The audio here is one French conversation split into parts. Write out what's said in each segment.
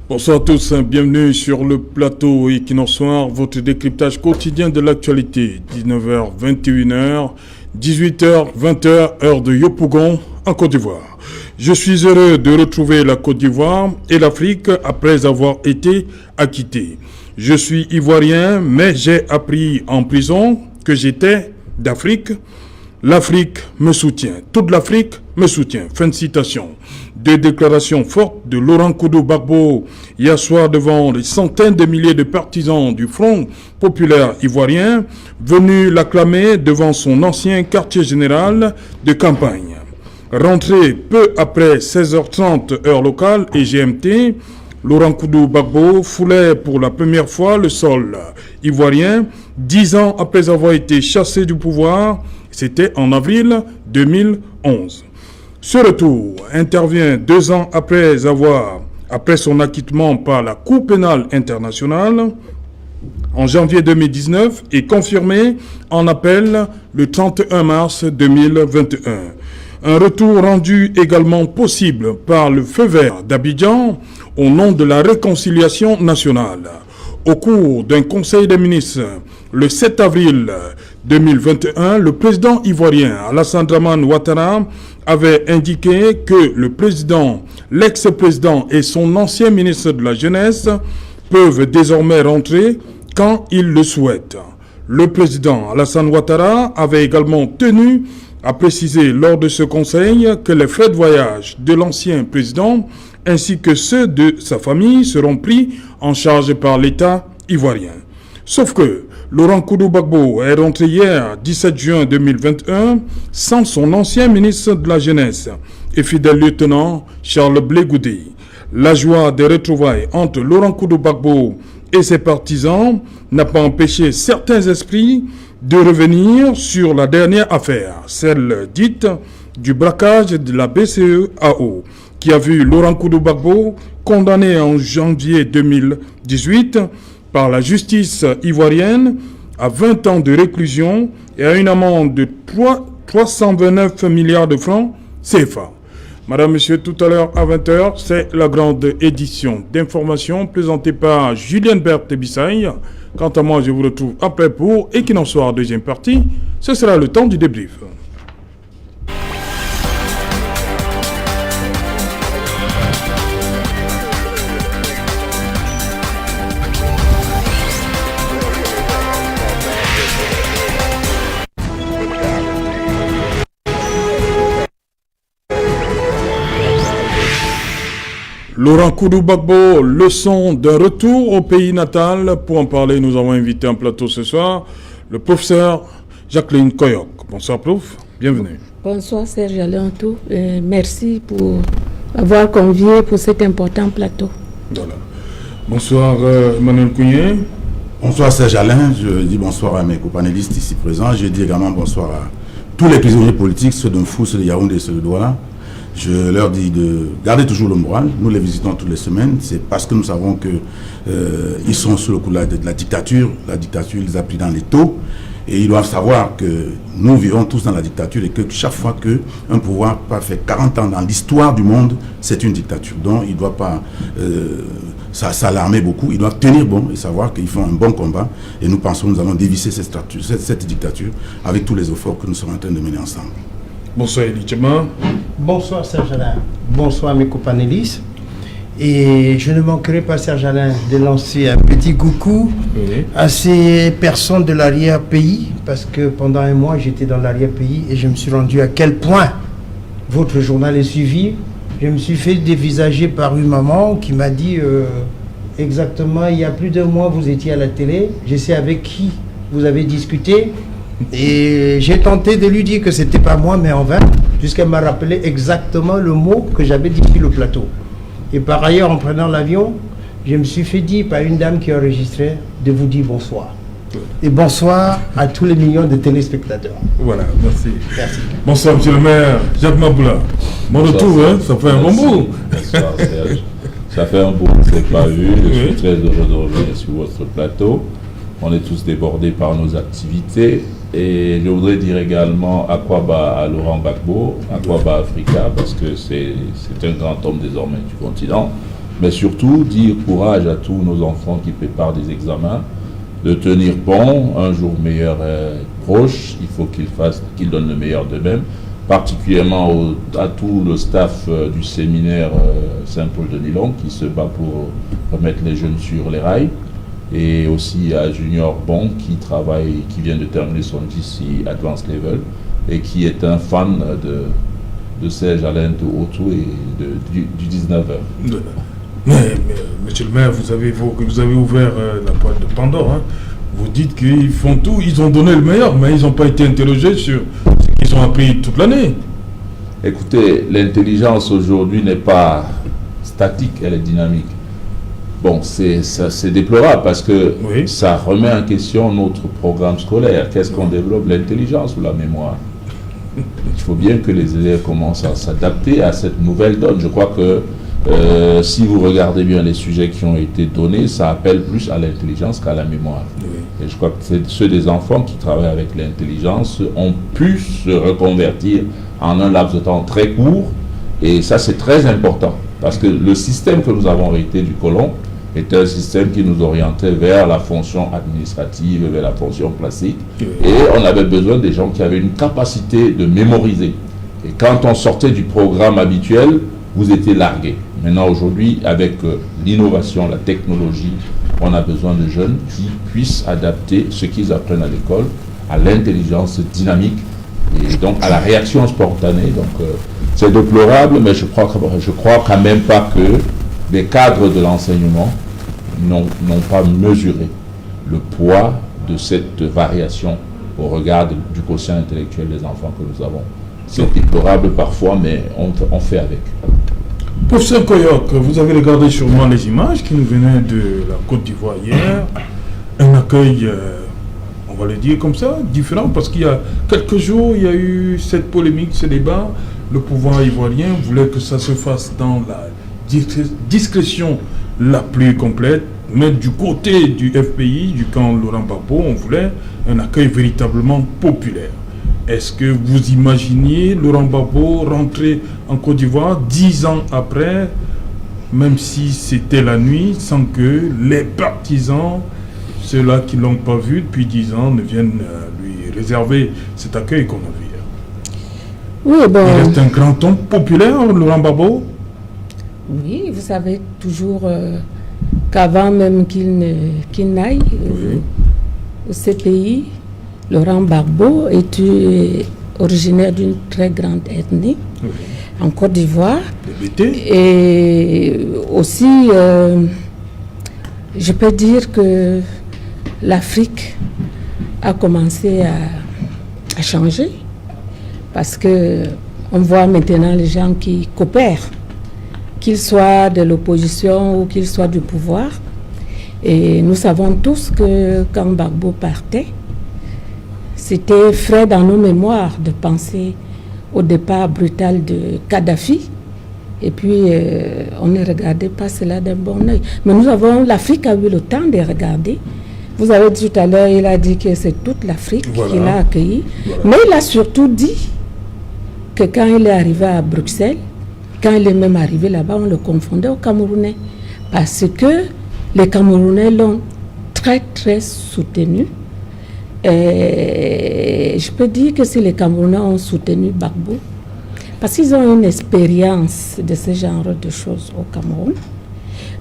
Bonsoir à tous, bienvenue sur le plateau Equinox Soir, votre décryptage quotidien de l'actualité. 19h, 21h, 18h, 20h, heure de Yopougon, en Côte d'Ivoire. Je suis heureux de retrouver la Côte d'Ivoire et l'Afrique après avoir été acquitté. Je suis ivoirien, mais j'ai appris en prison que j'étais d'Afrique. L'Afrique me soutient. Toute l'Afrique me soutient. Fin de citation. Des déclarations fortes de Laurent Gbagbo hier soir devant les centaines de milliers de partisans du Front populaire ivoirien venus l'acclamer devant son ancien quartier général de campagne. Rentré peu après 16h30 heure locale et GMT, Laurent Gbagbo foulait pour la première fois le sol ivoirien 10 ans après avoir été chassé du pouvoir. C'était en avril 2011. Ce retour intervient 2 ans après son acquittement par la Cour pénale internationale en janvier 2019 et confirmé en appel le 31 mars 2021. Un retour rendu également possible par le feu vert d'Abidjan au nom de la réconciliation nationale. Au cours d'un conseil des ministres, le 7 avril 2021, le président ivoirien Alassane Dramane Ouattara avait indiqué que l'ex-président et son ancien ministre de la Jeunesse peuvent désormais rentrer quand ils le souhaitent. Le président Alassane Ouattara avait également tenu à préciser lors de ce conseil que les frais de voyage de l'ancien président ainsi que ceux de sa famille seront pris en charge par l'État ivoirien. Sauf que Laurent Gbagbo est rentré hier, 17 juin 2021, sans son ancien ministre de la Jeunesse et fidèle lieutenant Charles Blé Goudé. La joie des retrouvailles entre Laurent Gbagbo et ses partisans n'a pas empêché certains esprits de revenir sur la dernière affaire, celle dite du braquage de la BCEAO, qui a vu Laurent Gbagbo condamné en janvier 2018 par la justice ivoirienne à 20 ans de réclusion et à une amende de 329 milliards de francs CFA. Madame, Monsieur, tout à l'heure à 20h, c'est la grande édition d'information présentée par Julien Berthe Bissaï. Quant à moi, je vous retrouve après pour Equinox Soir, deuxième partie. Ce sera le temps du débrief. Laurent Gbagbo, leçon d'un retour au pays natal. Pour en parler, nous avons invité en plateau ce soir le professeur Jacqueline Koyok. Bonsoir, prof. Bienvenue. Bonsoir, Serge Alentou. Merci pour avoir convié pour cet important plateau. Voilà. Bonsoir, Emmanuel Kounié. Bonsoir, Serge Alain. Je dis bonsoir à mes co-panélistes ici présents. Je dis également bonsoir à tous les prisonniers politiques, ceux de Mfou, ceux de Yaoundé et ceux de Douala. Je leur dis de garder toujours le moral. Nous les visitons toutes les semaines. C'est parce que nous savons qu'ils sont sous le coup de la dictature. La dictature, ils les a pris dans les taux. Et ils doivent savoir que nous vivons tous dans la dictature et que chaque fois qu'un pouvoir fait 40 ans dans l'histoire du monde, c'est une dictature. Donc, ils ne doivent pas s'alarmer beaucoup. Ils doivent tenir bon et savoir qu'ils font un bon combat. Et nous pensons que nous allons dévisser cette dictature avec tous les efforts que nous sommes en train de mener ensemble. Bonsoir, Elie Tchema. Bonsoir, Serge Alain. Bonsoir, mes copanélistes. Et je ne manquerai pas, Serge Alain, de lancer un petit coucou à ces personnes de l'arrière-pays, parce que pendant un mois, j'étais dans l'arrière-pays et je me suis rendu à quel point votre journal est suivi. Je me suis fait dévisager par une maman qui m'a dit exactement, il y a plus d'un mois, vous étiez à la télé. Je sais avec qui vous avez discuté. Et j'ai tenté de lui dire que c'était pas moi, mais en vain, puisqu'elle m'a rappelé exactement le mot que j'avais dit sur le plateau. Et par ailleurs, en prenant l'avion, je me suis fait dire par une dame qui enregistrait de vous dire bonsoir. Et bonsoir à tous les millions de téléspectateurs. Voilà, merci. Merci. Bonsoir, monsieur le maire, Jacques Maboula. Mon retour, hein, ça fait un bon bout. Bonsoir, Serge. Ça fait un bout que je ne l'ai pas vu. Je suis très heureux de revenir sur votre plateau. On est tous débordés par nos activités. Et je voudrais dire également Akwaba à Laurent Gbagbo, Akwaba Africa, parce que c'est un grand homme désormais du continent. mais surtout dire courage à tous nos enfants qui préparent des examens, de tenir bon, un jour meilleur est proche, il faut qu'ils donnent le meilleur d'eux-mêmes, particulièrement à tout le staff du séminaire Saint-Paul-de-Nilon qui se bat pour remettre les jeunes sur les rails, et aussi à Junior Bon qui vient de terminer son GC Advanced Level et qui est un fan de Serge Alain de Autou et du 19h. Mais, monsieur le maire, vous avez ouvert la boîte de Pandore. Hein. Vous dites qu'ils font tout, ils ont donné le meilleur, mais ils n'ont pas été interrogés sur ce qu'ils ont appris toute l'année. Écoutez, l'intelligence aujourd'hui n'est pas statique, elle est dynamique. Bon, c'est déplorable parce que ça remet en question notre programme scolaire. Qu'est-ce qu'on développe, l'intelligence ou la mémoire? Il faut bien que les élèves commencent à s'adapter à cette nouvelle donne. Je crois que si vous regardez bien les sujets qui ont été donnés, ça appelle plus à l'intelligence qu'à la mémoire. Et je crois que ceux des enfants qui travaillent avec l'intelligence ont pu se reconvertir en un laps de temps très court. Et ça, c'est très important. Parce que le système que nous avons hérité du colon était un système qui nous orientait vers la fonction administrative, vers la fonction classique. Et on avait besoin des gens qui avaient une capacité de mémoriser. Et quand on sortait du programme habituel, vous étiez largué. Maintenant, aujourd'hui, avec l'innovation, la technologie, on a besoin de jeunes qui puissent adapter ce qu'ils apprennent à l'école à l'intelligence dynamique et donc à la réaction spontanée. Donc, c'est déplorable, mais je crois quand même pas que les cadres de l'enseignement n'ont pas mesuré le poids de cette variation au regard du quotient intellectuel des enfants que nous avons. C'est déplorable parfois, mais on fait avec. Professeur Koyok, vous avez regardé sûrement les images qui nous venaient de la Côte d'Ivoire hier. Un accueil, on va le dire comme ça, différent, parce qu'il y a quelques jours, il y a eu cette polémique, ce débat. Le pouvoir ivoirien voulait que ça se fasse dans la discrétion la plus complète, mais du côté du FPI, du camp Laurent Gbagbo, on voulait un accueil véritablement populaire. Est-ce que vous imaginiez Laurent Gbagbo rentrer en Côte d'Ivoire 10 ans après, même si c'était la nuit, sans que les partisans, ceux-là qui ne l'ont pas vu depuis 10 ans, ne viennent lui réserver cet accueil qu'on a vu? Oui, bon. Il est un grand homme populaire, Laurent Gbagbo? Oui, vous savez toujours qu'avant même qu'il n'aille au CPI, Laurent Gbagbo est originaire d'une très grande ethnie en Côte d'Ivoire. Et aussi, je peux dire que l'Afrique a commencé à changer. Parce qu'on voit maintenant les gens qui coopèrent, qu'ils soient de l'opposition ou qu'ils soient du pouvoir. Et nous savons tous que quand Gbagbo partait, c'était frais dans nos mémoires de penser au départ brutal de Kadhafi. Et puis, on ne regardait pas cela d'un bon oeil. Mais l'Afrique a eu le temps de regarder. Vous avez dit tout à l'heure, il a dit que c'est toute l'Afrique qui l'a accueilli. Mais il a surtout dit que quand il est arrivé à Bruxelles, quand il est même arrivé là-bas, on le confondait aux Camerounais. Parce que les Camerounais l'ont très, très soutenu. Et je peux dire que si les Camerounais ont soutenu Gbagbo, parce qu'ils ont une expérience de ce genre de choses au Cameroun,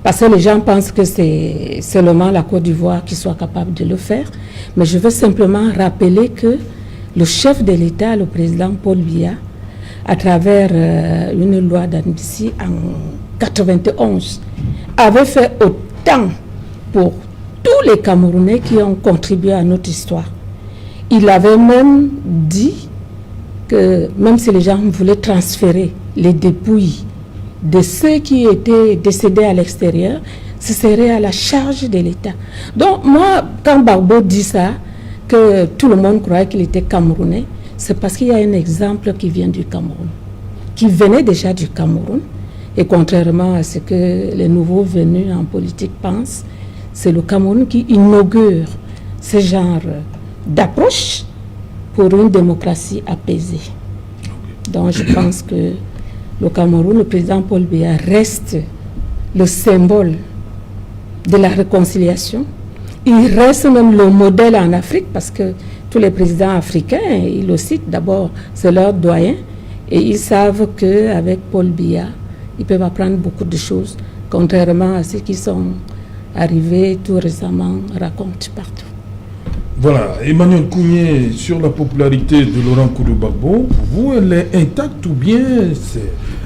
parce que les gens pensent que c'est seulement la Côte d'Ivoire qui soit capable de le faire. Mais je veux simplement rappeler que le chef de l'État, le président Paul Biya, à travers une loi d'amnistie en 91, avait fait autant pour tous les Camerounais qui ont contribué à notre histoire. Il avait même dit que même si les gens voulaient transférer les dépouilles de ceux qui étaient décédés à l'extérieur, ce serait à la charge de l'État. Donc moi, quand Gbagbo dit ça, que tout le monde croyait qu'il était Camerounais, c'est parce qu'il y a un exemple qui vient du Cameroun, qui venait déjà du Cameroun. Et contrairement à ce que les nouveaux venus en politique pensent, c'est le Cameroun qui inaugure ce genre d'approche pour une démocratie apaisée. Donc je pense que le Cameroun, le président Paul Biya reste le symbole de la réconciliation. Il reste même le modèle en Afrique parce que tous les présidents africains, ils le citent d'abord, c'est leur doyen. Et ils savent qu'avec Paul Biya, ils peuvent apprendre beaucoup de choses, contrairement à ceux qui sont arrivés tout récemment, racontent partout. Voilà, Emmanuel Kounié, sur la popularité de Laurent Gbagbo, pour vous, elle est intacte ou bien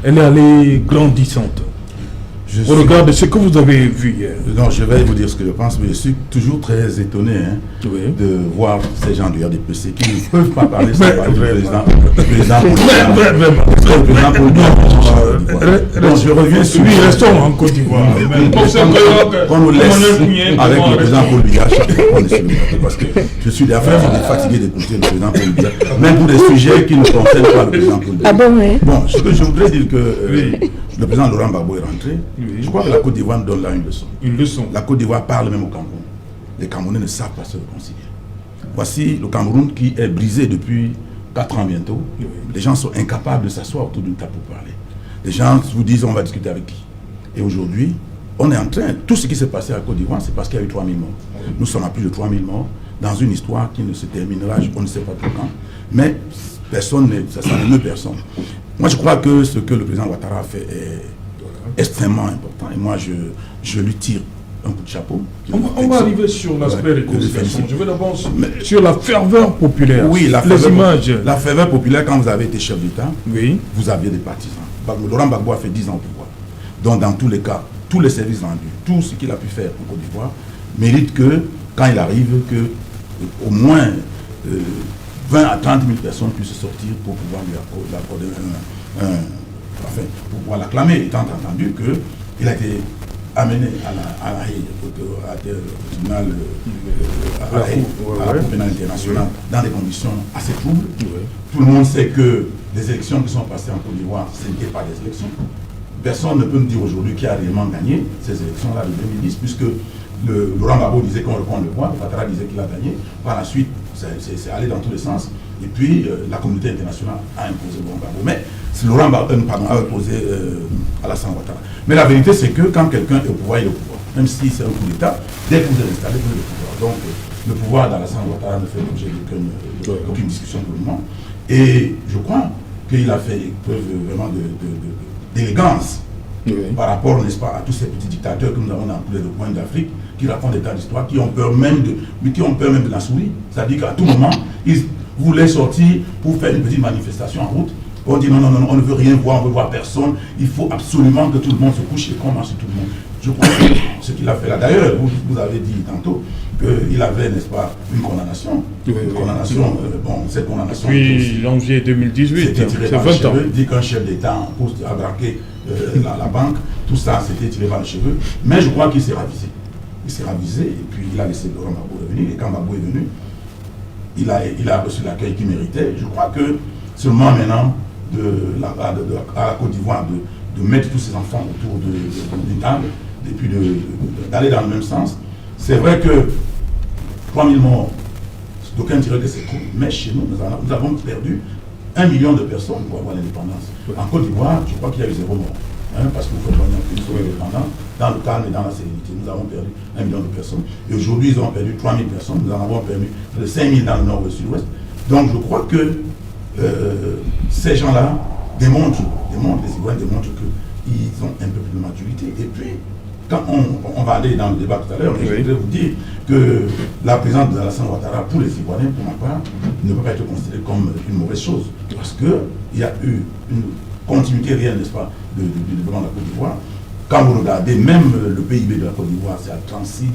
elle est allée grandissante au regard de ce que vous avez vu hier? Non, je vais vous dire ce que je pense, mais je suis toujours très étonné de voir ces gens du RDPC qui ne peuvent pas parler sans parler du président. Je reviens sur lui, restons en Côte d'Ivoire. On nous laisse avec le président Paul Biya, on est sur le plateau, parce que je suis vraiment fatigué d'écouter le président Paul Biya, même pour des sujets qui ne concernent pas le président Paul Biya. Ah bon, oui. Bon, ce que je voudrais dire que le président Laurent Gbagbo est rentré. Je crois que la Côte d'Ivoire donne là une leçon. Une leçon. La Côte d'Ivoire parle même au Cameroun. Les Camerounais ne savent pas se réconcilier. Voici le Cameroun qui est brisé depuis 4 ans bientôt. Les gens sont incapables de s'asseoir autour d'une table pour parler. Les gens vous disent on va discuter avec qui. Et aujourd'hui, on est en train, tout ce qui s'est passé à la Côte d'Ivoire, c'est parce qu'il y a eu 3000 morts. Nous sommes à plus de 3000 morts dans une histoire qui ne se terminera, on ne sait pas pour quand. Mais personne, ça n'émeut personne. Moi, je crois que ce que le président Ouattara a fait est extrêmement important. Et moi, je lui tire un coup de chapeau. On va arriver sur l'aspect réconciliation. Je vais d'abord sur la ferveur populaire. Oui, les images. La ferveur populaire, quand vous avez été chef d'État, vous aviez des partisans. Laurent Gbagbo a fait 10 ans au pouvoir. Donc, dans tous les cas, tous les services rendus, tout ce qu'il a pu faire en Côte d'Ivoire, mérite que, quand il arrive, que au moins 20 à 30 000 personnes puissent sortir pour pouvoir lui accorder pour pouvoir l'acclamer, étant entendu qu'il a été amené à la Haye, au tribunal, à la Cour pénale internationale, dans des conditions assez troubles. Tout le monde sait que les élections qui sont passées en Côte d'Ivoire, ce n'étaient pas des élections. Personne ne peut me dire aujourd'hui qui a réellement gagné ces élections-là de 2010, puisque Laurent Gbagbo disait qu'on reprend le pouvoir, Ouattara disait qu'il a gagné. Par la suite, c'est allé dans tous les sens. Et puis, la communauté internationale a imposé Laurent Gbagbo. Mais Laurent Gbagbo a imposé Alassane Ouattara. Mais la vérité, c'est que quand quelqu'un est au pouvoir, il est au pouvoir. Même si c'est un coup d'État, dès que vous êtes installé, vous êtes au pouvoir. Donc, le pouvoir d'Alassane Ouattara ne fait l'objet d'aucune discussion pour le moment. Et je crois qu'il a fait preuve vraiment d'élégance par rapport, n'est-ce pas, à tous ces petits dictateurs que nous avons dans tous les coins d'Afrique, qui racontent des tas d'histoires, qui ont peur même de la souris. C'est-à-dire qu'à tout moment, ils voulaient sortir pour faire une petite manifestation en route. On dit non, on ne veut rien voir, on ne veut voir personne. Il faut absolument que tout le monde se couche et qu'on marche sur tout le monde. Je crois que ce qu'il a fait là. D'ailleurs, vous avez dit tantôt qu'il avait, n'est-ce pas, une condamnation. Une condamnation, cette condamnation. Puis janvier 2018, c'est 20 ans. Il dit qu'un chef d'État en poste a braqué la banque, tout ça c'était tiré par les cheveux. Mais je crois qu'il s'est ravisé. Il s'est ravisé et puis il a laissé Laurent Gbagbo revenir. Et quand Gbagbo est venu, il a reçu l'accueil qu'il méritait. Je crois que c'est le moment maintenant à la Côte d'Ivoire de mettre tous ces enfants autour d'une table et puis d'aller dans le même sens. C'est vrai que 3000 morts, d'aucuns diraient que c'est court, mais chez nous, nous avons perdu 1 million de personnes pour avoir l'indépendance. En Côte d'Ivoire, je crois qu'il y a eu 0 mort. Parce que vous faites voyant que nous sommes indépendants, dans le calme et dans la sérénité. Nous avons perdu 1 million de personnes. Et aujourd'hui, ils ont perdu 3000 personnes. Nous en avons perdu près de 5000 dans le nord et le sud-ouest. Donc je crois que ces gens-là les Ivoiriens démontrent qu'ils ont un peu plus de maturité. Et puis, quand on va aller dans le débat tout à l'heure, je voudrais vous dire que la présence d'Alassane Ouattara pour les Ivoiriens, pour ma part, ne peut pas être considérée comme une mauvaise chose. Parce qu'il y a eu une continuité réelle, n'est-ce pas, du développement de la Côte d'Ivoire. Quand vous regardez, même le PIB de la Côte d'Ivoire, c'est à 36 000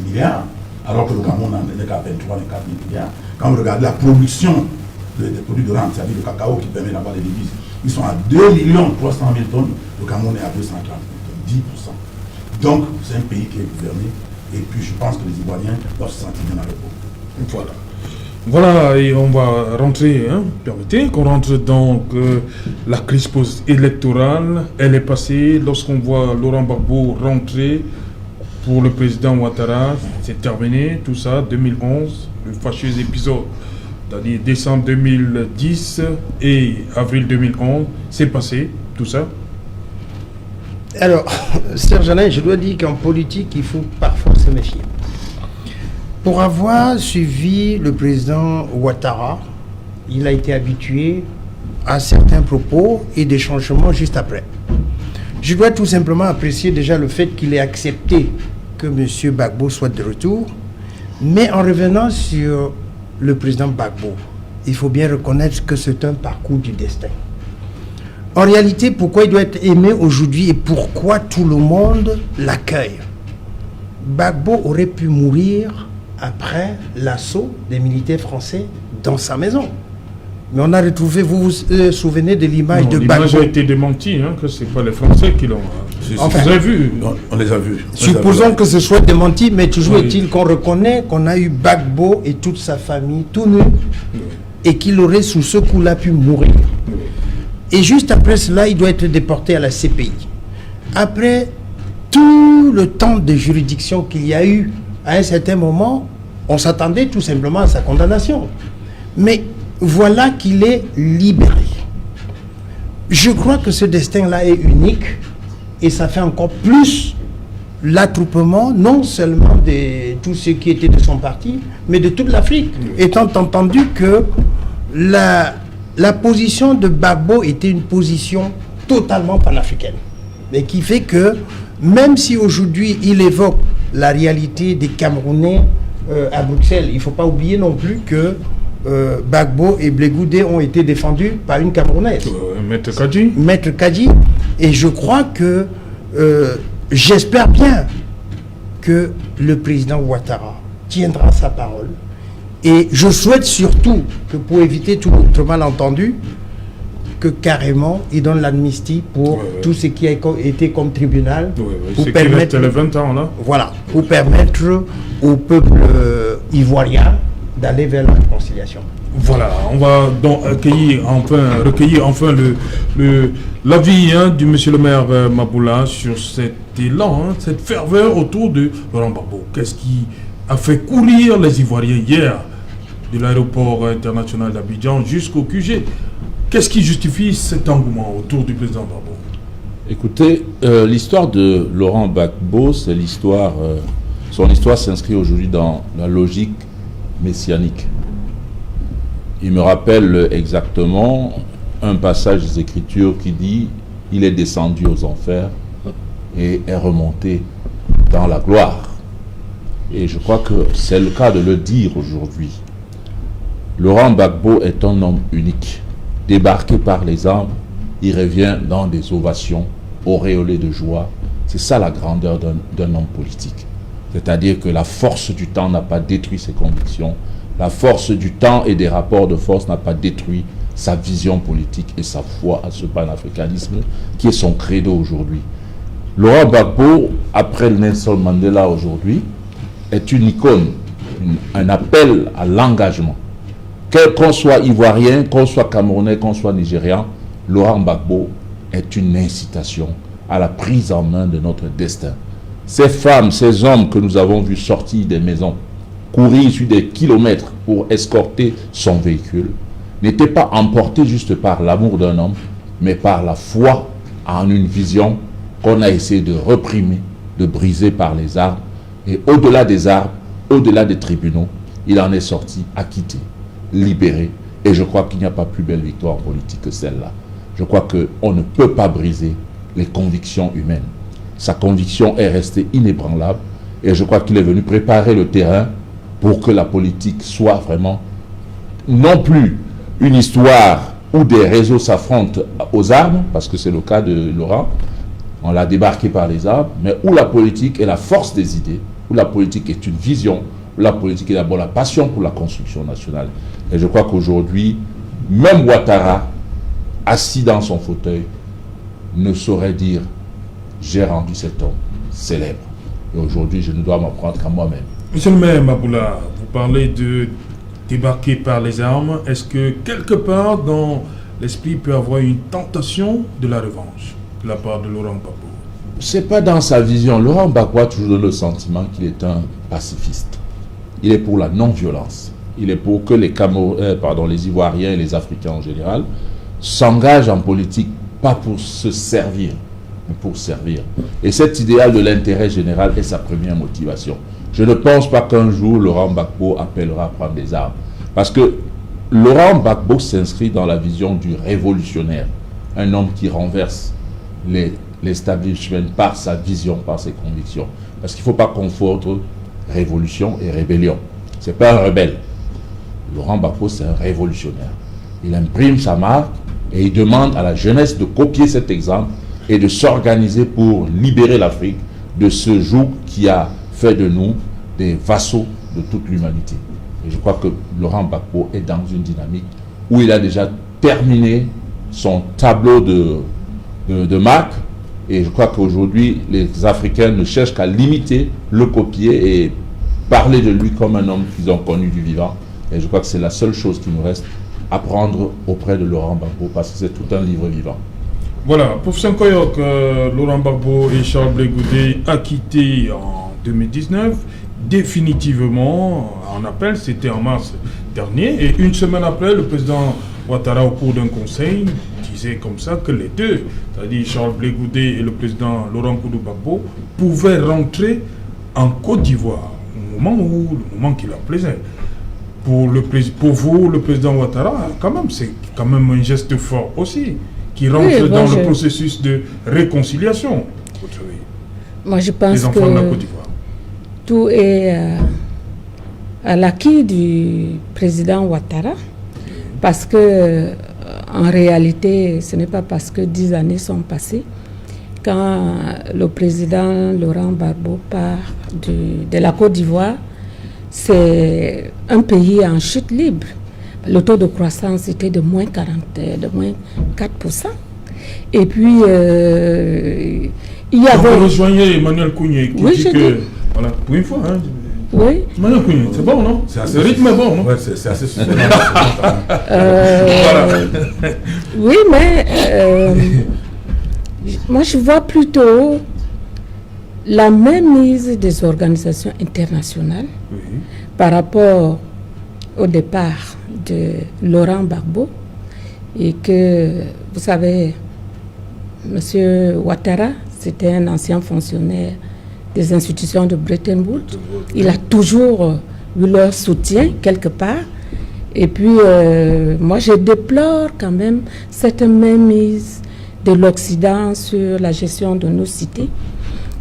milliards, alors que le Cameroun n'est qu'à 23 000 milliards. Quand vous regardez la production des produits de rente, c'est-à-dire le cacao qui permet d'avoir les devises, ils sont à 2 300 000 tonnes, le Cameroun est à 230 000 tonnes, 10%. Donc, c'est un pays qui est gouverné, et puis je pense que les Ivoiriens doivent se sentir bien avec vous. Voilà, et on va rentrer, permettez qu'on rentre dans la crise post-électorale. Elle est passée lorsqu'on voit Laurent Gbagbo rentrer pour le président Ouattara. C'est terminé, tout ça, 2011, le fâcheux épisode, c'est-à-dire décembre 2010 et avril 2011, c'est passé. tout ça? Alors, Serge Alain, je dois dire qu'en politique, il faut parfois se méfier. Pour avoir suivi le président Ouattara, il a été habitué à certains propos et des changements juste après. Je dois tout simplement apprécier déjà le fait qu'il ait accepté que M. Gbagbo soit de retour, mais en revenant sur le président Gbagbo, il faut bien reconnaître que c'est un parcours du destin. En réalité, pourquoi il doit être aimé aujourd'hui et pourquoi tout le monde l'accueille? Gbagbo aurait pu mourir après l'assaut des militaires français dans sa maison. Mais on a retrouvé, vous vous souvenez de l'image de Gbagbo? L'image a été démentie, que ce n'est pas les Français qui l'ont. Enfin, vous avez vu? On les a vus. Supposons que ce soit démenti, mais toujours est-il qu'on reconnaît qu'on a eu Gbagbo et toute sa famille tout nus et qu'il aurait sous ce coup-là pu mourir. Et juste après cela, il doit être déporté à la CPI. Après tout le temps de juridiction qu'il y a eu, à un certain moment, on s'attendait tout simplement à sa condamnation. Mais voilà qu'il est libéré. Je crois que ce destin-là est unique et ça fait encore plus l'attroupement, non seulement de tous ceux qui étaient de son parti, mais de toute l'Afrique, étant entendu que la position de Gbagbo était une position totalement panafricaine. Mais qui fait que, même si aujourd'hui il évoque la réalité des Camerounais à Bruxelles, il ne faut pas oublier non plus que Gbagbo et Blé Goudé ont été défendus par une Camerounaise. Maître Kadji. Maître Kadji. Et je crois que, j'espère bien que le président Ouattara tiendra sa parole. Et je souhaite surtout que, pour éviter tout autre malentendu, que carrément il donne l'amnistie pour tout ce qui a été comme tribunal, pour permettre les 20 ans là. Voilà, pour permettre au peuple ivoirien d'aller vers la réconciliation. Voilà, on va donc recueillir enfin l'avis du monsieur le maire Maboula sur cet élan, cette ferveur autour de Laurent Gbagbo. Qu'est-ce qui a fait courir les Ivoiriens hier de l'aéroport international d'Abidjan jusqu'au QG? Qu'est-ce qui justifie cet engouement autour du président Gbagbo? Écoutez, l'histoire de Laurent Gbagbo, c'est l'histoire, son histoire s'inscrit aujourd'hui dans la logique messianique. Il me rappelle exactement un passage des Écritures qui dit « Il est descendu aux enfers et est remonté dans la gloire ». Et je crois que c'est le cas de le dire aujourd'hui. Laurent Gbagbo est un homme unique. Débarqué par les armes, il revient dans des ovations, auréolé de joie. C'est ça la grandeur d'un homme politique. C'est-à-dire que la force du temps n'a pas détruit ses convictions. La force du temps et des rapports de force n'a pas détruit sa vision politique et sa foi à ce panafricanisme qui est son credo aujourd'hui. Laurent Gbagbo, après Nelson Mandela aujourd'hui, est une icône, un appel à l'engagement. Qu'on soit ivoirien, qu'on soit camerounais, qu'on soit nigérian, Laurent Gbagbo est une incitation à la prise en main de notre destin. Ces femmes, ces hommes que nous avons vus sortir des maisons, courir sur des kilomètres pour escorter son véhicule, n'étaient pas emportés juste par l'amour d'un homme, mais par la foi en une vision qu'on a essayé de reprimer, de briser par les armes. Et au-delà des armes, au-delà des tribunaux, il en est sorti acquitté, libéré. Et je crois qu'il n'y a pas plus belle victoire en politique que celle-là. Je crois qu'on ne peut pas briser les convictions humaines. Sa conviction est restée inébranlable. Et je crois qu'il est venu préparer le terrain pour que la politique soit vraiment non plus une histoire où des réseaux s'affrontent aux armes, parce que c'est le cas de Laurent, on l'a débarqué par les armes, mais où la politique est la force des idées, où la politique est une vision, où la politique est d'abord la passion pour la construction nationale. Et je crois qu'aujourd'hui, même Ouattara, assis dans son fauteuil, ne saurait dire « j'ai rendu cet homme célèbre ». Et aujourd'hui, je ne dois m'en prendre qu'à moi-même. Monsieur le maire Maboula, vous parlez de débarquer par les armes. Est-ce que quelque part dans l'esprit peut avoir une tentation de la revanche de la part de Laurent Gbagbo? C'est pas dans sa vision. Laurent Gbagbo a toujours le sentiment qu'il est un pacifiste. Il est pour la non-violence. Il est pour que les Ivoiriens et les Africains en général s'engagent en politique pas pour se servir, mais pour servir. Et cet idéal de l'intérêt général est sa première motivation. Je ne pense pas qu'un jour Laurent Gbagbo appellera à prendre des armes. Parce que Laurent Gbagbo s'inscrit dans la vision du révolutionnaire, un homme qui renverse l'establishment par sa vision, par ses convictions. Parce qu'il ne faut pas confondre révolution et rébellion. Ce n'est pas un rebelle. Laurent Gbagbo, c'est un révolutionnaire. Il imprime sa marque et il demande à la jeunesse de copier cet exemple et de s'organiser pour libérer l'Afrique de ce joug qui a fait de nous des vassaux de toute l'humanité. Et je crois que Laurent Gbagbo est dans une dynamique où il a déjà terminé son tableau de marque. Et je crois qu'aujourd'hui, les Africains ne cherchent qu'à l'imiter, le copier et parler de lui comme un homme qu'ils ont connu du vivant. Et je crois que c'est la seule chose qui nous reste à prendre auprès de Laurent Gbagbo, parce que c'est tout un livre vivant. Voilà, professeur Nkoyok, Laurent Gbagbo et Charles Blé Goudé acquittés en 2019, définitivement en appel, c'était en mars dernier, et une semaine après, le président Ouattara, au cours d'un conseil, disait comme ça que les deux, c'est-à-dire Charles Blé Goudé et le président Laurent Gbagbo, pouvaient rentrer en Côte d'Ivoire, au moment qui leur plaisait. Pour vous, le président Ouattara, quand même, c'est quand même un geste fort aussi, qui rentre dans le processus de réconciliation. Moi, je pense les enfants que de la Côte d'Ivoire. Tout est à l'acquis du président Ouattara, parce que en réalité, ce n'est pas parce que 10 années sont passées. Quand le président Laurent Gbagbo part de la Côte d'Ivoire, c'est un pays en chute libre. Le taux de croissance était de moins 4%. Et puis, il y avait... Vous rejoignez Emmanuel Kougné qui dit que... Voilà, pour une fois, hein. Oui. Emmanuel Kougné, c'est bon, non? Le rythme est bon, non? Ouais, c'est assez suffisant. Oui, mais moi, je vois plutôt la mainmise des organisations internationales par rapport au départ de Laurent Gbagbo, et que, vous savez, M. Ouattara, c'était un ancien fonctionnaire des institutions de Bretton Woods. Il a toujours eu leur soutien quelque part. Et puis, moi, je déplore quand même cette mainmise de l'Occident sur la gestion de nos cités.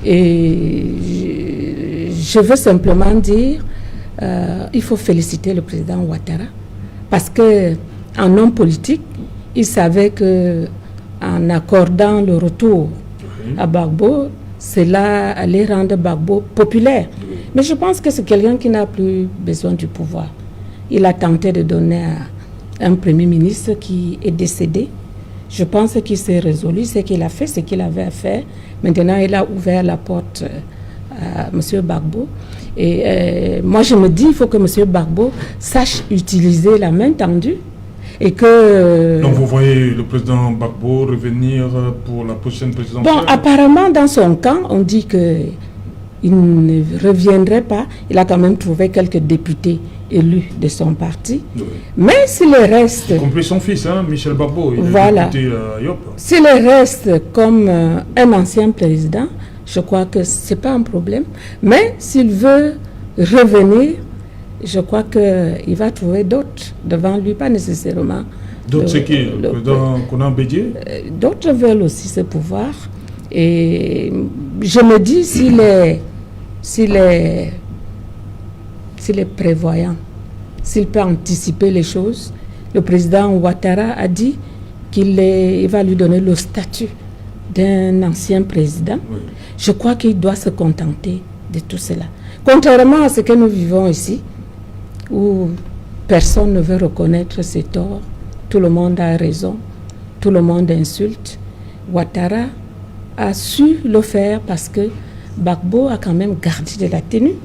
Et je veux simplement dire, il faut féliciter le président Ouattara, parce qu'en homme politique, il savait qu'en accordant le retour à Gbagbo, cela allait rendre Gbagbo populaire. Mais je pense que c'est quelqu'un qui n'a plus besoin du pouvoir. Il a tenté de donner à un premier ministre qui est décédé. Je pense qu'il s'est résolu, ce qu'il a fait, ce qu'il avait à faire. Maintenant, il a ouvert la porte à M. Gbagbo. Et moi, je me dis, il faut que M. Gbagbo sache utiliser la main tendue. Et que... Donc, vous voyez le président Gbagbo revenir pour la prochaine présidentielle? Bon, apparemment, dans son camp, on dit qu'il ne reviendrait pas. Il a quand même trouvé quelques députés élus de son parti. Oui. Mais s'il reste... Y compris son fils, hein, Michel Gbagbo, il voilà. est député à Yop. S'il reste comme un ancien président, je crois que ce n'est pas un problème. Mais s'il veut revenir, je crois qu'il va trouver d'autres devant lui, pas nécessairement. D'autres, c'est qui? Le président Konan Bédié? D'autres veulent aussi ce pouvoir. Et je me dis, s'il est prévoyant, s'il peut anticiper les choses, le président Ouattara a dit qu'il va lui donner le statut d'un ancien président. Oui. Je crois qu'il doit se contenter de tout cela. Contrairement à ce que nous vivons ici, où personne ne veut reconnaître ses torts, tout le monde a raison, tout le monde insulte. Ouattara a su le faire parce que Gbagbo a quand même gardé de la tenue.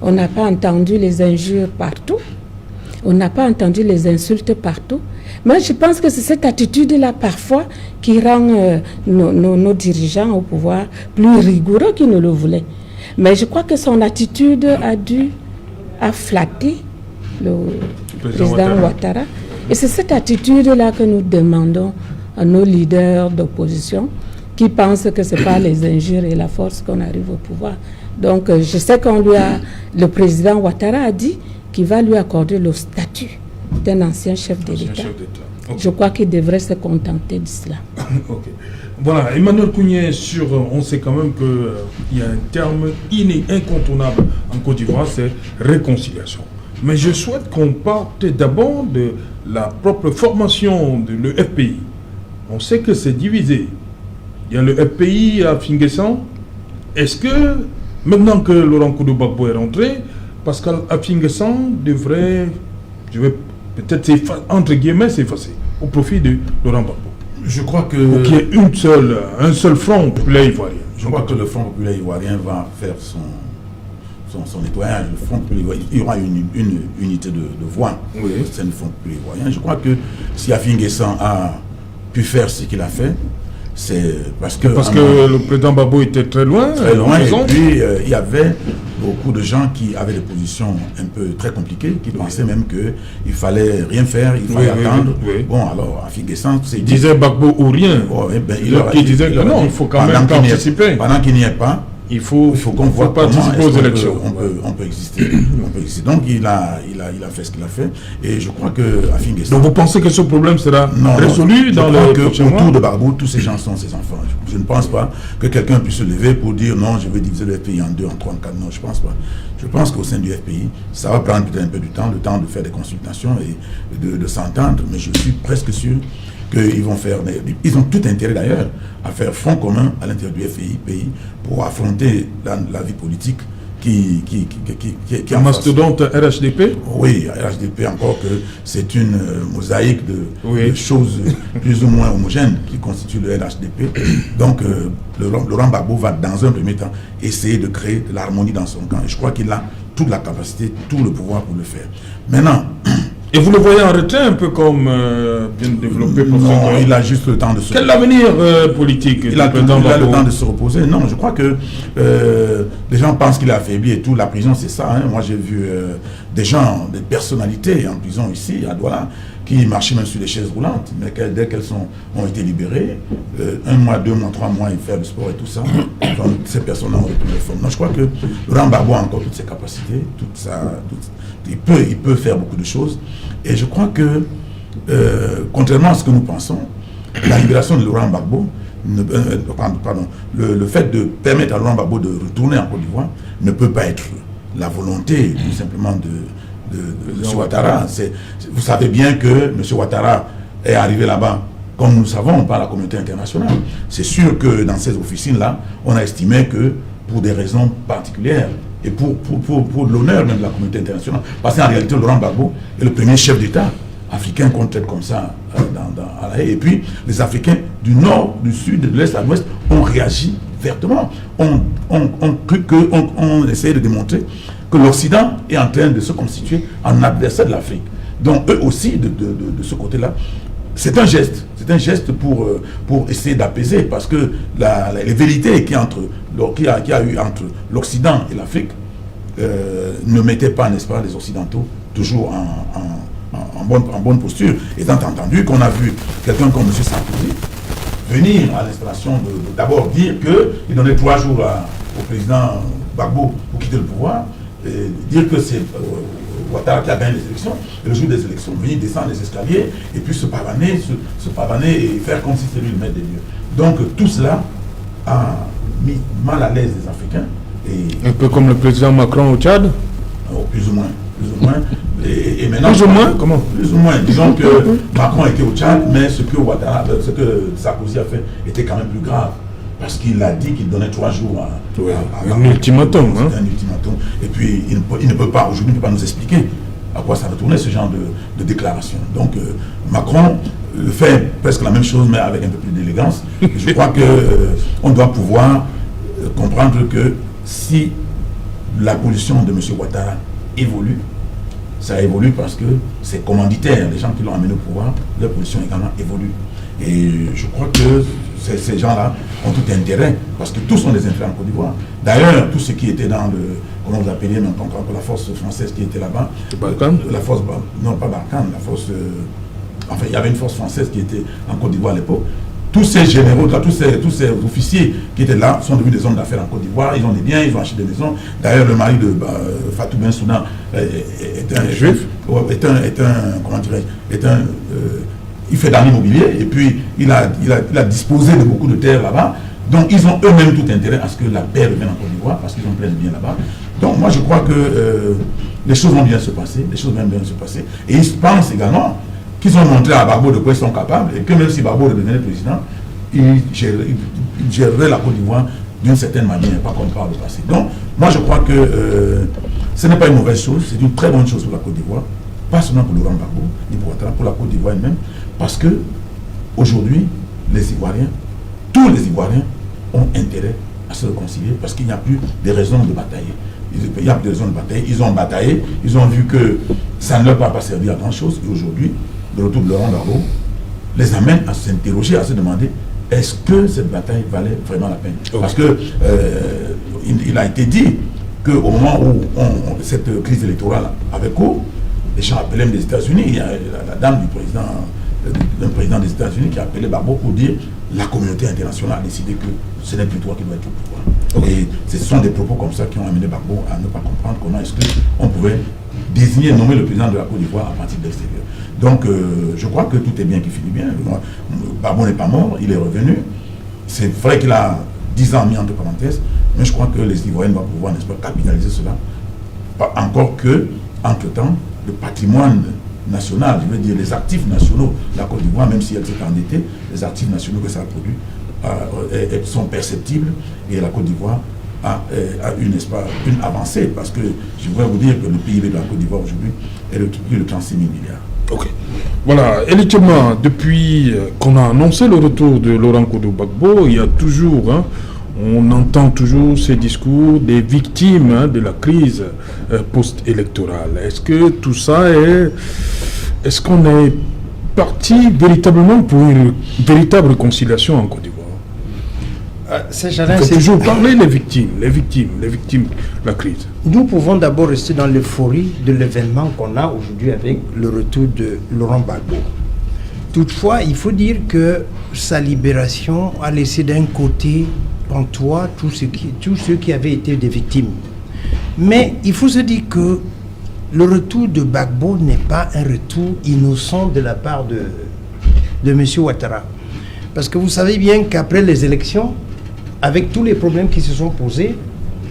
On n'a pas entendu les injures partout, on n'a pas entendu les insultes partout. Mais je pense que c'est cette attitude-là parfois qui rend nos dirigeants au pouvoir plus rigoureux qu'ils ne le voulaient. Mais je crois que son attitude a flatté le président Ouattara. Et c'est cette attitude-là que nous demandons à nos leaders d'opposition qui pensent que ce n'est pas les injures et la force qu'on arrive au pouvoir. Donc, je sais le président Ouattara a dit qu'il va lui accorder le statut d'un ancien chef de l'État. Okay. Je crois qu'il devrait se contenter de cela. Okay. Voilà, Emmanuel Kounié, on sait quand même qu'il y a un terme incontournable en Côte d'Ivoire, c'est réconciliation. Mais je souhaite qu'on parte d'abord de la propre formation de l'FPI. On sait que c'est divisé. Il y a le FPI à Finguessan. Est-ce que, maintenant que Laurent Koudou Gbagbo est rentré, Pascal Affinguessan devrait, peut-être entre guillemets, s'effacer au profit de Laurent Gbagbo? Je crois que... Pour qu'il y ait un seul front populaire ivoirien. Je crois que le Front populaire ivoirien va faire son nettoyage. Le Front populaire ivoirien, il y aura une unité de voix. Oui. C'est le Front populaire ivoirien. Je crois que si Affinguessan a pu faire ce qu'il a fait, c'est parce que le président Gbagbo était très loin. Et puis il y avait beaucoup de gens qui avaient des positions un peu très compliquées, qui pensaient même qu'il fallait rien faire, il fallait attendre. Oui. Bon, alors Affinguessan, il disait Gbagbo ou rien. Il disait que non, il faut quand même participer. Pendant qu'il n'y ait pas, il faut qu'on voit participer aux élections. On peut exister. Donc il a fait ce qu'il a fait. Et je crois que Affinguessan... Donc vous pensez que ce problème sera résolu dans le prochain mois? Autour de Gbagbo, tous ces gens sont ses enfants. Je ne pense pas que quelqu'un puisse se lever pour dire non, je vais diviser le FPI en 2, en 3, en 4. Non, je ne pense pas. Je pense qu'au sein du FPI, ça va prendre peut-être un peu du temps, le temps de faire des consultations et de s'entendre. Mais je suis presque sûr qu'ils vont faire... Ils ont tout intérêt d'ailleurs à faire front commun à l'intérieur du FPI pour affronter la vie politique qui un mastodonte RHDP? Oui, RHDP encore que c'est une mosaïque de choses plus ou moins homogènes qui constituent le RHDP. Donc Laurent Gbagbo va dans un premier temps essayer de créer de l'harmonie dans son camp. Et je crois qu'il a toute la capacité, tout le pouvoir pour le faire. Maintenant... Et vous le voyez en retrait un peu comme bien développé pour non, il a juste le temps de se... Quel avenir politique? Il a le temps de se reposer. Non, je crois que les gens pensent qu'il est affaibli et tout. La prison, c'est ça. Hein. Moi, j'ai vu des gens, des personnalités en prison ici, à Douala, qui marchaient même sur des chaises roulantes. Mais dès qu'elles ont été libérées, 1 mois, 2 mois, 3 mois, ils font du sport et tout ça. Donc, ces personnes-là ont repris les formes. Non, je crois que Laurent Gbagbo a encore toutes ses capacités, il peut faire beaucoup de choses. Et je crois que, contrairement à ce que nous pensons, la libération de Laurent Gbagbo, le fait de permettre à Laurent Gbagbo de retourner en Côte d'Ivoire ne peut pas être la volonté tout simplement de M. Ouattara. Vous savez bien que M. Ouattara est arrivé là-bas, comme nous le savons, par la communauté internationale. C'est sûr que dans ces officines-là, on a estimé que pour des raisons particulières, et pour l'honneur même de la communauté internationale. Parce qu'en réalité, Laurent Gbagbo est le premier chef d'État africain qu'on traite comme ça à la haie. Et puis, les Africains du nord, du sud, de l'est à l'ouest ont réagi vertement. On essayait de démontrer que l'Occident est en train de se constituer en adversaire de l'Afrique. Donc, eux aussi, de ce côté-là, c'est un geste. C'est un geste pour essayer d'apaiser, parce que les vérités qu'il y a eu entre l'Occident et l'Afrique ne mettaient pas, n'est-ce pas, les Occidentaux toujours en bonne posture. Étant entendu qu'on a vu quelqu'un comme M. Sarkozy venir à l'installation d'abord dire qu'il donnait 3 jours au président Gbagbo pour quitter le pouvoir, et dire que c'est Ouattara qui a gagné les élections, et le jour des élections, venir descendre les escaliers et puis se pavaner et faire comme si c'était lui le maître des lieux. Donc tout cela a mis mal à l'aise les Africains. Un peu comme le président Macron au Tchad? Plus ou moins. Et maintenant, plus ou moins? Comment? Plus ou moins. Disons que Macron était au Tchad, mais ce que Sarkozy a fait était quand même plus grave. Parce qu'il a dit qu'il donnait 3 jours à un ultimatum. Un ultimatum. Et puis, il ne peut pas, aujourd'hui, il ne peut pas nous expliquer à quoi ça retournait, ce genre de déclaration. Donc, Macron fait presque la même chose, mais avec un peu plus d'élégance. Je crois qu'on doit pouvoir comprendre que si la position de M. Ouattara évolue, ça évolue parce que c'est commanditaire. Les gens qui l'ont amené au pouvoir, leur position également évolue. Et je crois que ces gens-là ont tout intérêt, parce que tous sont des influents en Côte d'Ivoire. D'ailleurs, tous ceux qui étaient dans comment vous appeliez maintenant encore la force française qui était là-bas, Barkhane. la force, non pas Barkhane, la force enfin, il y avait une force française qui était en Côte d'Ivoire à l'époque. Tous ces généraux, tous ces officiers qui étaient là sont devenus des hommes d'affaires en Côte d'Ivoire. Ils ont des biens, ils ont acheté des maisons. D'ailleurs, le mari de Fatou Bensouda est un juif, il fait dans l'immobilier et puis il a disposé de beaucoup de terres là-bas. Donc, ils ont eux-mêmes tout intérêt à ce que la paix revienne en Côte d'Ivoire parce qu'ils ont plein de biens là-bas. Donc, moi, je crois que les choses vont bien se passer. Et ils pensent également qu'ils ont montré à Gbagbo de quoi ils sont capables et que même si Gbagbo devenait président, il gérerait la Côte d'Ivoire d'une certaine manière, pas comme par le passé. Donc, moi je crois que ce n'est pas une mauvaise chose, c'est une très bonne chose pour la Côte d'Ivoire, pas seulement pour Laurent Gbagbo, ni pour Ouattara, pour la Côte d'Ivoire elle-même, parce que aujourd'hui, les Ivoiriens, tous les Ivoiriens ont intérêt à se réconcilier parce qu'il n'y a plus de raisons de batailler. Il y a plus de raisons de batailler. Ils ont bataillé, ils ont vu que ça ne leur a pas servi à grand-chose. Et aujourd'hui, le retour de Laurent Gbagbo les amène à s'interroger, à se demander est-ce que cette bataille valait vraiment la peine. Parce que il a été dit qu'au moment où cette crise électorale avait cours, les gens appelaient des États-Unis, il y a la dame d'un président des États-Unis qui a appelé Gbagbo pour dire la communauté internationale a décidé que ce n'est plus toi qui dois être au pouvoir. Et ce sont des propos comme ça qui ont amené Gbagbo à ne pas comprendre comment est-ce qu'on pouvait désigner, nommer le président de la Côte d'Ivoire à partir de l'extérieur. Donc je crois que tout est bien qui finit bien. Gbagbo n'est pas mort, il est revenu. C'est vrai qu'il a 10 ans mis entre parenthèses, mais je crois que les Ivoiriens vont pouvoir, n'est-ce pas, capitaliser cela. Encore que, entre-temps, le patrimoine national, je veux dire les actifs nationaux de la Côte d'Ivoire, même si elle s'est endettée, les actifs nationaux que ça a produit sont perceptibles et la Côte d'Ivoire a eu, n'est-ce pas, une avancée, parce que je voudrais vous dire que le PIB de la Côte d'Ivoire aujourd'hui est de plus de 36 000 milliards. Ok. Voilà, effectivement, depuis qu'on a annoncé le retour de Laurent Gbagbo, il y a toujours, on entend toujours ces discours des victimes de la crise post-électorale. Est-ce que tout ça est-ce qu'on est parti véritablement pour une véritable réconciliation en Côte d'Ivoire? Il faut toujours parler les victimes, la crise. Nous pouvons d'abord rester dans l'euphorie de l'événement qu'on a aujourd'hui avec le retour de Laurent Gbagbo. Toutefois, il faut dire que sa libération a laissé d'un côté en toi tous ceux qui avaient été des victimes. Mais il faut se dire que le retour de Gbagbo n'est pas un retour innocent de la part de M. Ouattara. Parce que vous savez bien qu'après les élections, avec tous les problèmes qui se sont posés,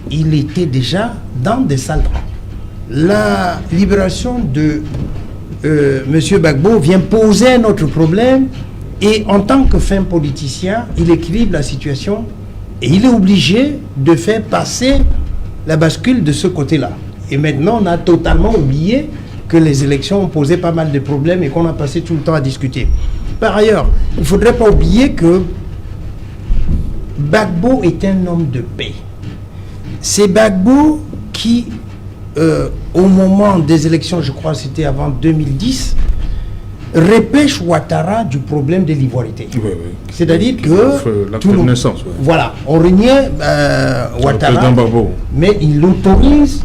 il était déjà dans des sales draps. La libération de M. Gbagbo vient poser un autre problème et en tant que fin politicien, il équilibre la situation et il est obligé de faire passer la bascule de ce côté-là. Et maintenant, on a totalement oublié que les élections ont posé pas mal de problèmes et qu'on a passé tout le temps à discuter. Par ailleurs, il ne faudrait pas oublier que Gbagbo est un homme de paix. C'est Gbagbo qui, au moment des élections, je crois que c'était avant 2010, repêche Ouattara du problème de l'ivoirité. Oui. C'est-à-dire que... La reconnaissance. Oui. Voilà, on régnait Ouattara, mais il autorise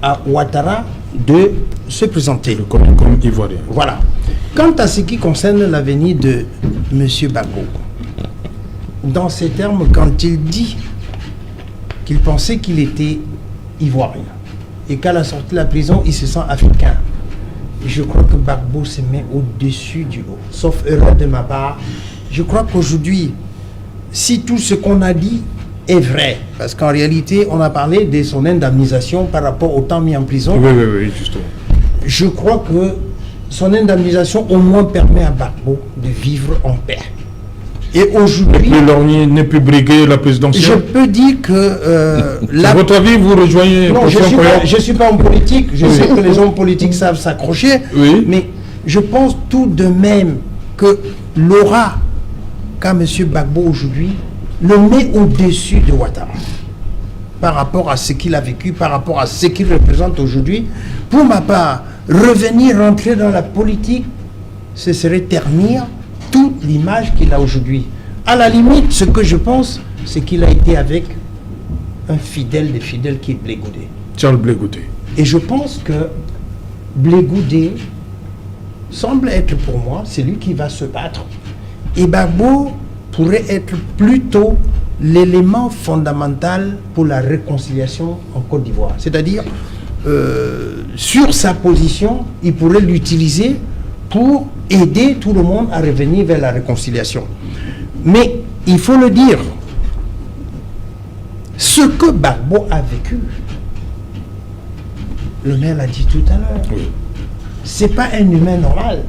à Ouattara de se présenter. Comme ivoirien. Voilà. Quant à ce qui concerne l'avenir de M. Gbagbo, dans ces termes, quand il dit qu'il pensait qu'il était ivoirien et qu'à la sortie de la prison, il se sent africain, je crois que Gbagbo se met au-dessus du lot. Sauf erreur de ma part, je crois qu'aujourd'hui, si tout ce qu'on a dit est vrai, parce qu'en réalité, on a parlé de son indemnisation par rapport au temps mis en prison. Oui, justement. Je crois que son indemnisation au moins permet à Gbagbo de vivre en paix. Et aujourd'hui, n'est plus briguer la présidentielle. Je peux dire que votre avis, vous rejoignez. Non, je suis pas en politique. Je sais que les hommes politiques savent s'accrocher, mais je pense tout de même que l'aura qu'a M. Gbagbo aujourd'hui le met au-dessus de Ouattara par rapport à ce qu'il a vécu, par rapport à ce qu'il représente aujourd'hui. Pour ma part, rentrer dans la politique, ce serait ternir toute l'image qu'il a aujourd'hui. À la limite, ce que je pense, c'est qu'il a été avec un fidèle des fidèles qui est Blé Goudé. Charles Blé Goudé. Et je pense que Blé Goudé semble être pour moi celui qui va se battre. Et Gbagbo pourrait être plutôt l'élément fondamental pour la réconciliation en Côte d'Ivoire. C'est-à-dire, sur sa position, il pourrait l'utiliser pour aider tout le monde à revenir vers la réconciliation. Mais il faut le dire, ce que Gbagbo a vécu, le maire l'a dit tout à l'heure, c'est pas un humain normal.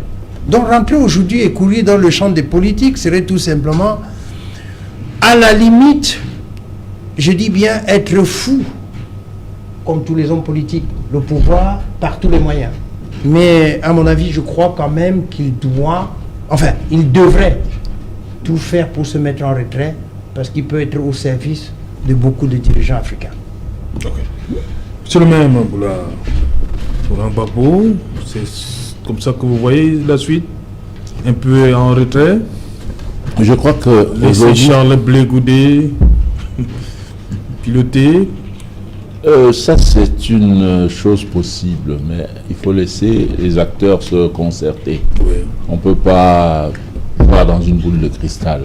Donc rentrer aujourd'hui et courir dans le champ des politiques serait tout simplement, à la limite, je dis bien être fou, comme tous les hommes politiques, le pouvoir par tous les moyens. Mais à mon avis, je crois quand même qu'il doit, enfin, il devrait tout faire pour se mettre en retrait, parce qu'il peut être au service de beaucoup de dirigeants africains. C'est le même, Laurent Gbagbo, c'est comme ça que vous voyez la suite, un peu en retrait. Je crois que Laisser Charles Blé Goudé piloter. Ça, c'est une chose possible, mais il faut laisser les acteurs se concerter. Oui. On ne peut pas voir dans une boule de cristal.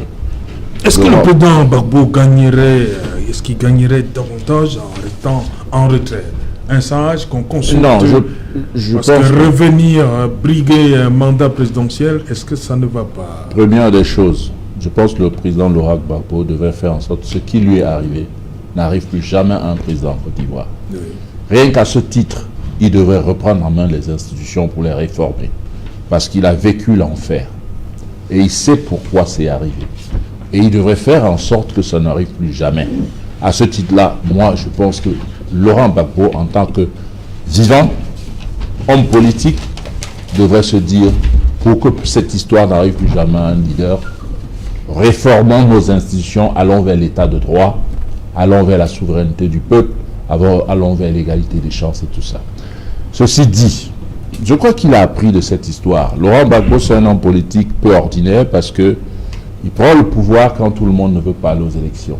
Est-ce que le président Gbagbo gagnerait, est-ce qu'il gagnerait davantage en restant en retrait? Un sage qu'on consulte. Non, je parce pense que revenir briguer un mandat présidentiel, est-ce que ça ne va pas? Première des choses, je pense que le président Laurent Gbagbo devrait faire en sorte que ce qui lui est arrivé n'arrive plus jamais à un président en Côte d'Ivoire. Oui. Rien qu'à ce titre, il devrait reprendre en main les institutions pour les réformer. Parce qu'il a vécu l'enfer. Et il sait pourquoi c'est arrivé. Et il devrait faire en sorte que ça n'arrive plus jamais. À ce titre-là, moi, je pense que Laurent Gbagbo, en tant que vivant, homme politique, devrait se dire, pour que cette histoire n'arrive plus jamais à un leader, réformons nos institutions, allons vers l'état de droit, allons vers la souveraineté du peuple, allons vers l'égalité des chances et tout ça. Ceci dit, je crois qu'il a appris de cette histoire. Laurent Gbagbo, c'est un homme politique peu ordinaire parce que il prend le pouvoir quand tout le monde ne veut pas aller aux élections.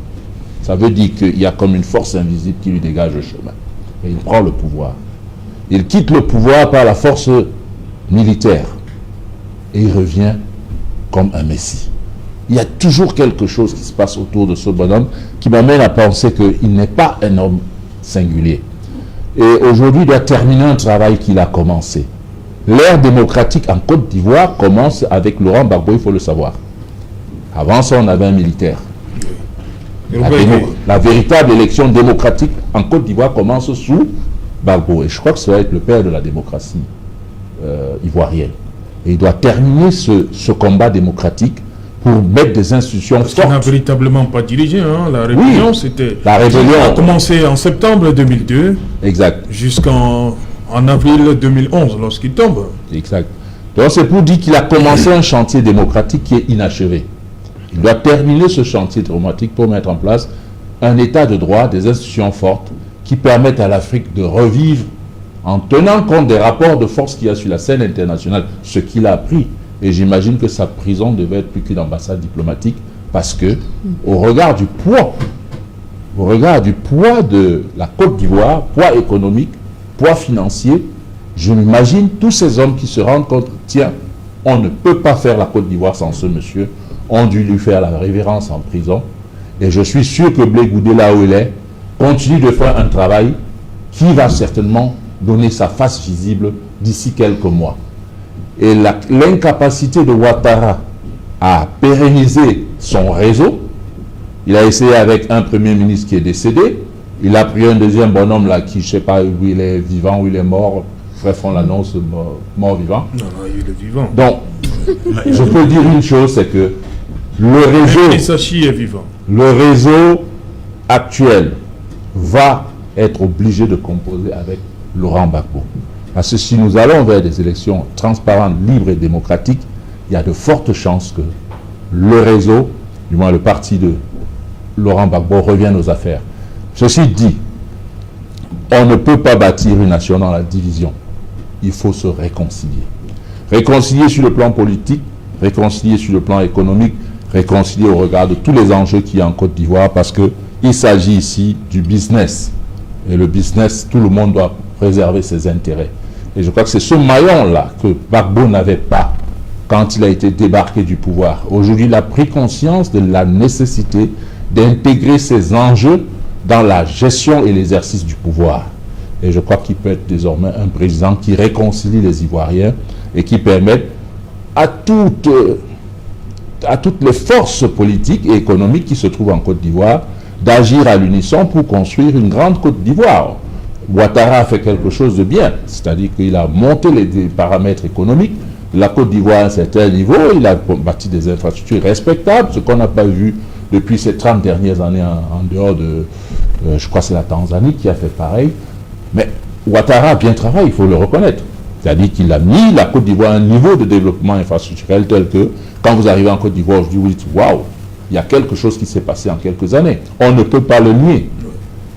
Ça veut dire qu'il y a comme une force invisible qui lui dégage le chemin. Et il prend le pouvoir. Il quitte le pouvoir par la force militaire. Et il revient comme un messie. Il y a toujours quelque chose qui se passe autour de ce bonhomme qui m'amène à penser qu'il n'est pas un homme singulier. Et aujourd'hui, il doit terminer un travail qu'il a commencé. L'ère démocratique en Côte d'Ivoire commence avec Laurent Gbagbo, il faut le savoir. Avant ça, on avait un militaire. La véritable élection démocratique en Côte d'Ivoire commence sous Gbagbo. Et je crois que ça va être le père de la démocratie ivoirienne. Et il doit terminer ce combat démocratique pour mettre des institutions fortes. Parce qu'il n'a véritablement pas dirigé. Hein. La rébellion, c'était... La rébellion a commencé en septembre 2002. Exact. Jusqu'en avril 2011, lorsqu'il tombe. Exact. Donc c'est pour dire qu'il a commencé un chantier démocratique qui est inachevé. Il doit terminer ce chantier démocratique pour mettre en place un état de droit, des institutions fortes qui permettent à l'Afrique de revivre en tenant compte des rapports de force qu'il y a sur la scène internationale, ce qu'il a appris. Et j'imagine que sa prison devait être plus qu'une ambassade diplomatique parce que, au regard du poids de la Côte d'Ivoire, poids économique, poids financier, je m'imagine tous ces hommes qui se rendent compte, tiens, on ne peut pas faire la Côte d'Ivoire sans ce monsieur, ont dû lui faire la révérence en prison. Et je suis sûr que Blé Goudé, là où il est, continue de faire un travail qui va certainement donner sa face visible d'ici quelques mois. Et l'incapacité de Ouattara à pérenniser son réseau, il a essayé avec un premier ministre qui est décédé, il a pris un deuxième bonhomme là qui, je ne sais pas où il est vivant, où il est mort, bref on l'annonce mort-vivant. Non, il est vivant. Donc, je peux dire une chose, c'est que le réseau actuel va être obligé de composer avec Laurent Gbagbo. Parce que si nous allons vers des élections transparentes, libres et démocratiques, il y a de fortes chances que le réseau, du moins le parti de Laurent Gbagbo, revienne aux affaires. Ceci dit, on ne peut pas bâtir une nation dans la division. Il faut se réconcilier. Réconcilier sur le plan politique, réconcilier sur le plan économique, réconcilier au regard de tous les enjeux qu'il y a en Côte d'Ivoire, parce qu'il s'agit ici du business. Et le business, tout le monde doit préserver ses intérêts. Et je crois que c'est ce maillon-là que Gbagbo n'avait pas quand il a été débarqué du pouvoir. Aujourd'hui, il a pris conscience de la nécessité d'intégrer ces enjeux dans la gestion et l'exercice du pouvoir. Et je crois qu'il peut être désormais un président qui réconcilie les Ivoiriens et qui permette à toutes les forces politiques et économiques qui se trouvent en Côte d'Ivoire d'agir à l'unisson pour construire une grande Côte d'Ivoire. Ouattara a fait quelque chose de bien, c'est-à-dire qu'il a monté les paramètres économiques. La Côte d'Ivoire à un certain niveau, il a bâti des infrastructures respectables, ce qu'on n'a pas vu depuis ces 30 dernières années en dehors de, je crois que c'est la Tanzanie qui a fait pareil. Mais Ouattara a bien travaillé, il faut le reconnaître. C'est-à-dire qu'il a mis la Côte d'Ivoire à un niveau de développement infrastructurel tel que, quand vous arrivez en Côte d'Ivoire, je dis, vous dites, waouh, il y a quelque chose qui s'est passé en quelques années. On ne peut pas le nier.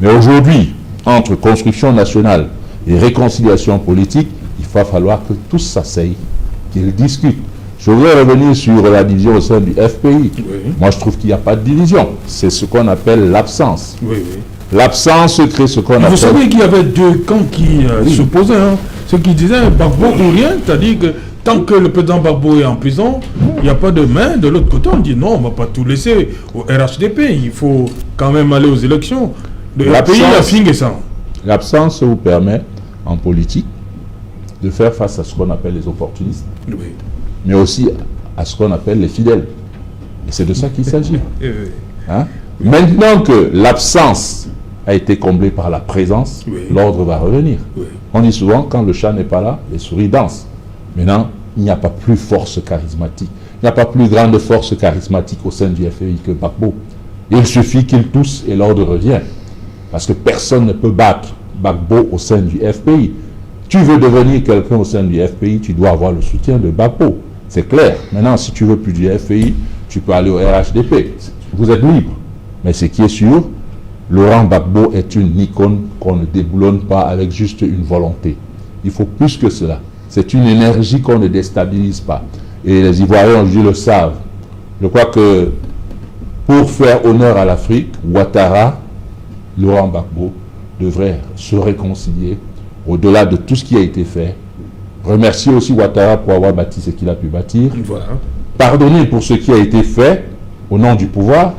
Mais aujourd'hui, entre construction nationale et réconciliation politique, il va falloir que tous s'asseyent, qu'ils discutent. Je voudrais revenir sur la division au sein du FPI. Oui. Moi, je trouve qu'il n'y a pas de division. C'est ce qu'on appelle l'absence. Oui, oui. L'absence crée ce qu'on appelle... Vous savez qu'il y avait deux camps qui s'opposaient. Hein. Ceux qui disaient Gbagbo ou rien, c'est-à-dire que tant que le président Gbagbo est en prison, il n'y a pas de main. De l'autre côté, on dit non, on ne va pas tout laisser au RHDP. Il faut quand même aller aux élections. Le pays a fini ça. L'absence vous permet, en politique, de faire face à ce qu'on appelle les opportunistes, Oui. mais aussi à ce qu'on appelle les fidèles. Et c'est de ça qu'il s'agit. Hein? Maintenant que l'absence a été comblée par la présence, Oui. l'ordre va revenir. Oui. On dit souvent, quand le chat n'est pas là, les souris dansent. Maintenant, il n'y a pas plus force charismatique. Il n'y a pas plus grande force charismatique au sein du FPI que Gbagbo. Il suffit qu'il tousse et l'ordre revient. Parce que personne ne peut battre Gbagbo au sein du FPI. Tu veux devenir quelqu'un au sein du FPI, tu dois avoir le soutien de Gbagbo. C'est clair. Maintenant, si tu veux plus du FPI, tu peux aller au RHDP. Vous êtes libre. Mais ce qui est sûr, Laurent Gbagbo est une icône qu'on ne déboulonne pas avec juste une volonté. Il faut plus que cela. C'est une énergie qu'on ne déstabilise pas. Et les Ivoiriens aujourd'hui le savent. Je crois que pour faire honneur à l'Afrique, Ouattara, Laurent Gbagbo devrait se réconcilier au-delà de tout ce qui a été fait. Remercier aussi Ouattara pour avoir bâti ce qu'il a pu bâtir. Voilà. Pardonner pour ce qui a été fait au nom du pouvoir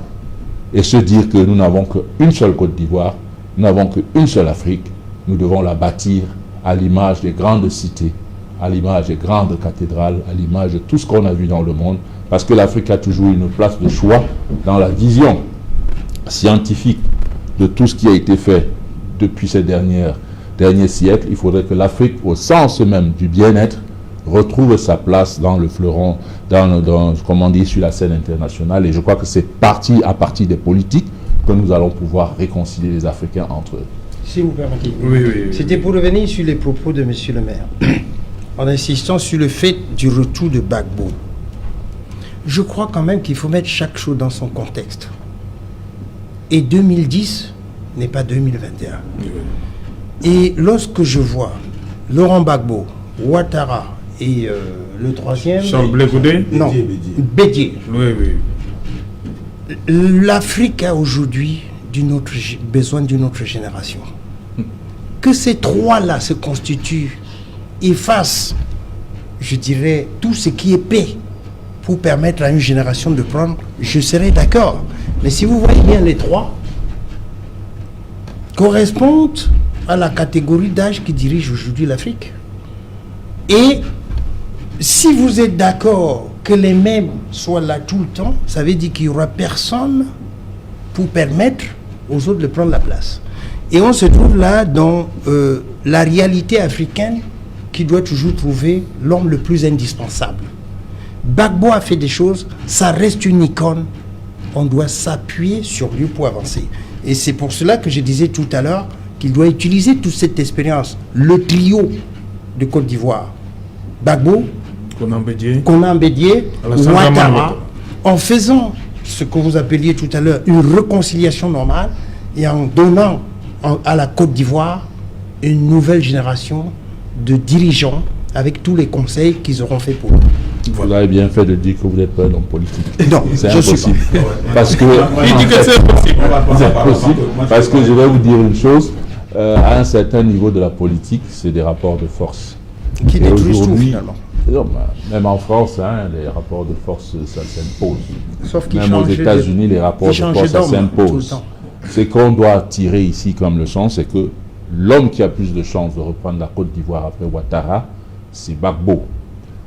et se dire que nous n'avons qu'une seule Côte d'Ivoire, nous n'avons qu'une seule Afrique. Nous devons la bâtir à l'image des grandes cités, à l'image des grandes cathédrales, à l'image de tout ce qu'on a vu dans le monde, parce que l'Afrique a toujours une place de choix dans la vision scientifique de tout ce qui a été fait depuis ces derniers siècles. Il faudrait que l'Afrique, au sens même du bien-être, retrouve sa place dans le fleuron, comme on dit, sur la scène internationale. Et je crois que c'est à partir des politiques que nous allons pouvoir réconcilier les Africains entre eux. Si vous permettez. Oui, oui, oui. C'était pour revenir sur les propos de M. le maire, en insistant sur le fait du retour de Gbagbo. Je crois quand même qu'il faut mettre chaque chose dans son contexte. Et 2010 n'est pas 2021. Et lorsque je vois Laurent Gbagbo, Ouattara et le troisième... Charles Blé Goudé? Non, Bédié. Oui, oui. L'Afrique a aujourd'hui besoin d'une autre génération. Que ces trois-là se constituent et fassent, je dirais, tout ce qui est paix pour permettre à une génération de prendre, je serais d'accord. Mais si vous voyez bien, les trois correspondent à la catégorie d'âge qui dirige aujourd'hui l'Afrique. Et si vous êtes d'accord que les mêmes soient là tout le temps, ça veut dire qu'il n'y aura personne pour permettre aux autres de prendre la place. Et on se trouve là dans la réalité africaine qui doit toujours trouver l'homme le plus indispensable. Gbagbo a fait des choses, ça reste une icône. On doit s'appuyer sur lui pour avancer. Et c'est pour cela que je disais tout à l'heure qu'il doit utiliser toute cette expérience, le trio de Côte d'Ivoire, Gbagbo, Konan Bédié, Ouattara, en faisant ce que vous appeliez tout à l'heure une réconciliation normale et en donnant à la Côte d'Ivoire une nouvelle génération de dirigeants avec tous les conseils qu'ils auront fait pour eux. Vous avez bien fait de dire que vous n'êtes pas un homme politique. Non, c'est je impossible. suis pas. Parce que Il dit que c'est impossible. c'est impossible. Parce que je vais vous dire une chose, à un certain niveau de la politique, c'est des rapports de force. Qui Et détruisent tout aujourd'hui, finalement. non, même en France, hein, les rapports de force, ça s'impose. Sauf qu'ils Même aux changent États-Unis, les rapports de changent force, ça d'homme tout le s'impose. temps. Ce qu'on doit tirer ici comme leçon, c'est que l'homme qui a plus de chances de reprendre la Côte d'Ivoire après Ouattara, c'est Gbagbo.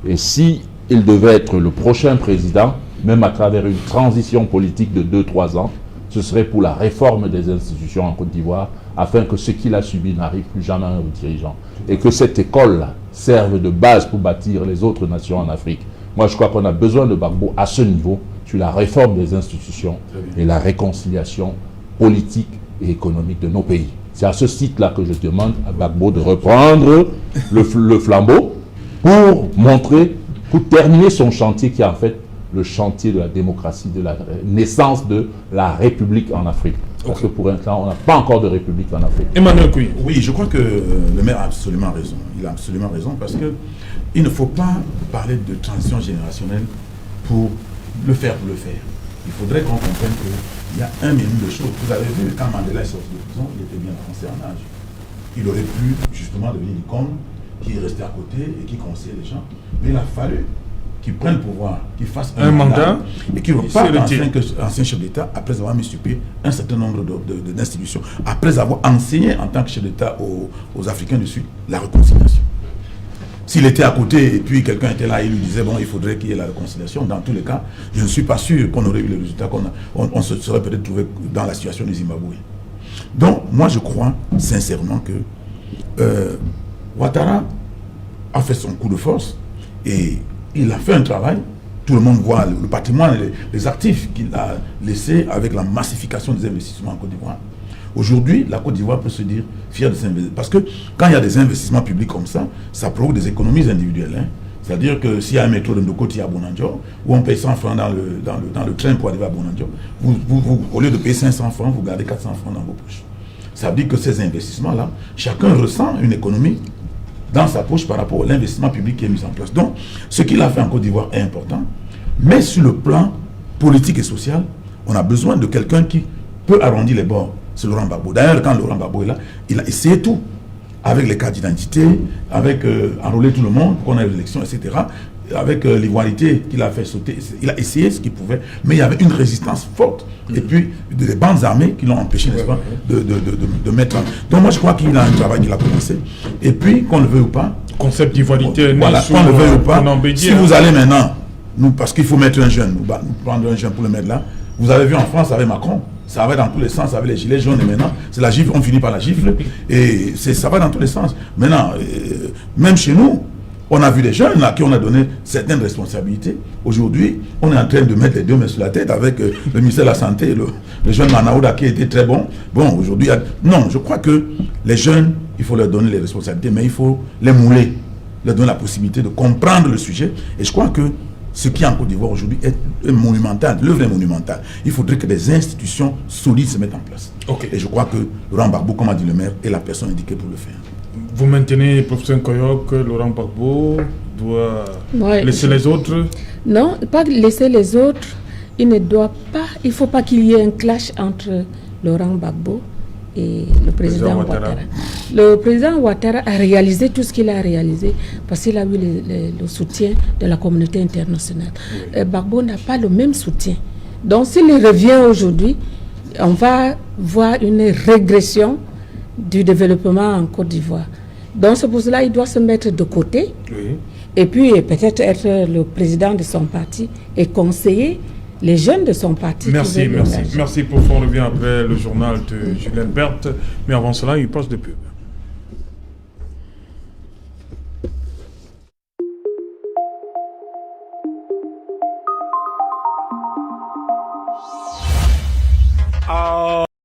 Et si il devait être le prochain président, même à travers une transition politique de 2-3 ans, ce serait pour la réforme des institutions en Côte d'Ivoire, afin que ce qu'il a subi n'arrive plus jamais aux dirigeants. Et que cette école-là serve de base pour bâtir les autres nations en Afrique. Moi, je crois qu'on a besoin de Gbagbo à ce niveau, sur la réforme des institutions et la réconciliation politique et économique de nos pays. C'est à ce site-là que je demande à Gbagbo de reprendre le flambeau pour montrer, pour terminer son chantier qui est en fait le chantier de la démocratie, de la naissance de la République en Afrique. Parce que pour l'instant, on n'a pas encore de République en Afrique. Emmanuel Kouy. Oui, je crois que le maire a absolument raison. Il a absolument raison parce que il ne faut pas parler de transition générationnelle pour le faire. Il faudrait qu'on comprenne qu'il y a un million de choses. Vous avez vu, quand Mandela est sorti de prison, il était bien avancé en âge. Il aurait pu justement devenir l'icône qui est resté à côté et qui conseillait les gens. Mais il a fallu qu'il prenne le pouvoir, qu'il fasse un mandat et qu'il reparte en ancien chef d'État après avoir mis sur pied un certain nombre d'institutions, après avoir enseigné en tant que chef d'État aux Africains du Sud la réconciliation. S'il était à côté et puis quelqu'un était là et lui disait bon, il faudrait qu'il y ait la réconciliation, dans tous les cas, je ne suis pas sûr qu'on aurait eu le résultat, on se serait peut-être trouvé dans la situation du Zimbabwe. Donc, moi je crois sincèrement que Ouattara a fait son coup de force et il a fait un travail. Tout le monde voit le patrimoine, les actifs qu'il a laissés avec la massification des investissements en Côte d'Ivoire. Aujourd'hui, la Côte d'Ivoire peut se dire fière de ses investissements. Parce que quand il y a des investissements publics comme ça provoque des économies individuelles. Hein. C'est-à-dire que s'il y a un métro de Ndokoti à Bonanjo, où on paye 100 francs dans le train pour arriver à Bonanjo, au lieu de payer 500 francs, vous gardez 400 francs dans vos poches. Ça veut dire que ces investissements-là, chacun ressent une économie dans sa poche par rapport à l'investissement public qui est mis en place. Donc, ce qu'il a fait en Côte d'Ivoire est important, mais sur le plan politique et social, on a besoin de quelqu'un qui peut arrondir les bords. C'est Laurent Gbagbo. D'ailleurs, quand Laurent Gbagbo est là, il a essayé tout, avec les cartes d'identité, avec enrôler tout le monde pour qu'on ait l'élection, etc., avec l'ivoirité qu'il a fait sauter. Il a essayé ce qu'il pouvait, mais il y avait une résistance forte. Et puis, des bandes armées qui l'ont empêché, n'est-ce pas, de mettre... Donc moi, je crois qu'il a un travail qu'il a commencé. Et puis, qu'on le veuille ou pas... Concept d'ivoirité, voilà, qu'on le veuille ou pas, si vous allez maintenant, parce qu'il faut mettre un jeune, nous prendre un jeune pour le mettre là, vous avez vu en France avec Macron, ça va dans tous les sens avec les gilets jaunes et maintenant, c'est la gifle, on finit par la gifle, et ça va dans tous les sens. Maintenant, même chez nous, on a vu des jeunes à qui on a donné certaines responsabilités. Aujourd'hui, on est en train de mettre les deux mains sur la tête avec le ministère de la Santé, le jeune Manaouda qui était très bon. Bon, aujourd'hui, non, je crois que les jeunes, il faut leur donner les responsabilités, mais il faut les mouler, leur donner la possibilité de comprendre le sujet. Et je crois que ce qui est en Côte d'Ivoire aujourd'hui est monumental, l'œuvre est monumentale. Il faudrait que des institutions solides se mettent en place. Okay. Et je crois que Laurent Gbagbo, comme a dit le maire, est la personne indiquée pour le faire. Vous maintenez, professeur Nkoyok, que Laurent Gbagbo doit laisser les autres? Non, pas laisser les autres. Il ne faut pas qu'il y ait un clash entre Laurent Gbagbo et le président Ouattara. Le président Ouattara a réalisé tout ce qu'il a réalisé parce qu'il a eu le soutien de la communauté internationale. Oui. Gbagbo n'a pas le même soutien. Donc s'il revient aujourd'hui, on va voir une régression du développement en Côte d'Ivoire. Donc c'est pour cela qu'il doit se mettre de côté. Oui. Et puis peut-être être le président de son parti et conseiller les jeunes de son parti. Merci. Merci pour on revient après le journal de Julien Berthe. Mais avant cela, il passe de pub.